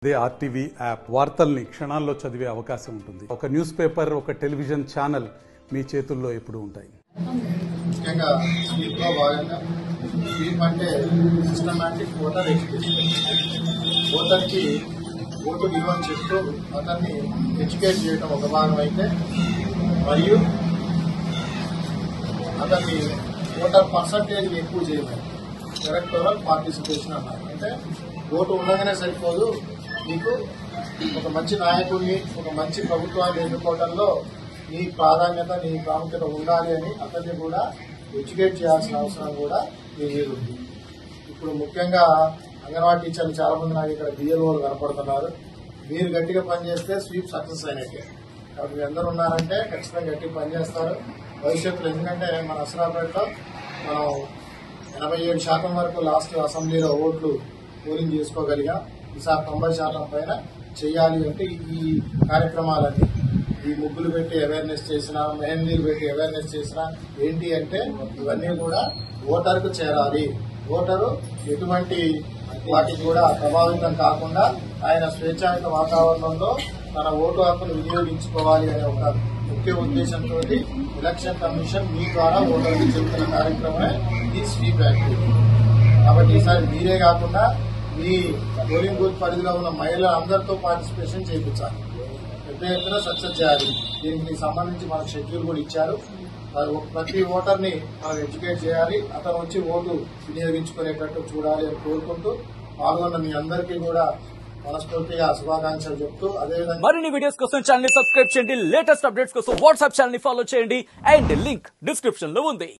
They RTV app వార్తల్ని క్షణాల్లో చదివే అవకాశం ఉంటుంది. ఒక న్యూస్ పేపర్, ఒక టెలివిజన్ ఛానల్ మీ చేతుల్లో ఎప్పుడూ ఉంటాయి. ముఖ్యంగా స్వీప్ లో భాగంగా స్వీప్ అంటే సిస్టమాటిక్ ఓటర్ ఎడ్యుకేషన్. ఓటర్కి ఓటు విలువను చెప్తూ అతన్ని ఎడ్యుకేట్ చేయడం ఒక భాగం అయితే, మరియు అతన్ని ఓటర్ పర్సంటేజ్ ఎక్కువ చేయలేదు. ఎలక్టోరల్ పార్టిసిపేషన్ అన్నారు. అంటే ఓటు ఉండగానే సరిపోదు, మీకు ఒక మంచి నాయకుడిని, ఒక మంచి ప్రభుత్వాన్ని ఎన్నుకోవడంలో నీ ప్రాధాన్యత, నీ ప్రాముఖ్యత ఉండాలి అని అతన్ని కూడా ఎడ్యుకేట్ చేయాల్సిన అవసరం కూడా మీ మీద ఉంది. ఇప్పుడు ముఖ్యంగా అంగన్వాడీ టీచర్లు చాలా మంది నాకు ఇక్కడ బిఎల్ఓలు కనపడుతున్నారు. మీరు గట్టిగా పనిచేస్తే స్వీప్ సక్సెస్ అయినట్టే. కాబట్టి మీరు అందరూ ఉన్నారంటే ఖచ్చితంగా గట్టిగా పనిచేస్తారు భవిష్యత్తులో. ఎందుకంటే మన అసరాపేటలో మనం 87% వరకు లాస్ట్ అసెంబ్లీలో ఓట్లు పోలింగ్ చేసుకోగలిగాం. ఈసారి 90% పైన చేయాలి అంటే ఈ కార్యక్రమాలన్నీ, ఈ ముగ్గులు పెట్టి అవేర్నెస్ చేసిన, మెహందీలు పెట్టి అవేర్నెస్ చేసిన ఏంటి అంటే ఇవన్నీ కూడా ఓటర్కు చేరాలి. ఓటరు ఎటువంటి వాటికి కూడా ప్రభావితం కాకుండా ఆయన స్వేచ్ఛాయుత వాతావరణంలో తన ఓటు హక్కును వినియోగించుకోవాలి అనే ఒక ముఖ్య ఉద్దేశంతో ఎలక్షన్ కమిషన్ మీ ద్వారా ఓటర్కి చెబుతున్న కార్యక్రమమే ఈ స్వీప్ యాక్టివిటీ. కాబట్టి ఈసారి మీరే కాకుండా మీ పోలింగ్ బూత్ పరిధిలో ఉన్న మహిళలందరితో పార్టిసిపేషన్ చేయించాలి, పెద్ద ఎత్తున సక్సెస్ చేయాలి. దీనికి సంబంధించి మనకు షెడ్యూల్ కూడా ఇచ్చారు. ప్రతి ఓటర్ని మనం ఎడ్యుకేట్ చేయాలి, అతను వచ్చి ఓటు వినియోగించుకునేటట్టు చూడాలి అని కోరుకుంటూ పాల్గొన్న మీ అందరికీ కూడా మనస్ఫూర్తిగా శుభాకాంక్షలు చెప్తూ, అదేవిధంగా మరిన్ని వీడియోస్ కోసం ఛానల్ ని సబ్స్క్రైబ్ చేయండి. లేటెస్ట్ అప్డేట్స్ కోసం వాట్సాప్ ఛానల్ ని ఫాలో చేయండి. అండ్ లింక్ డిస్క్రిప్షన్ లో ఉంది.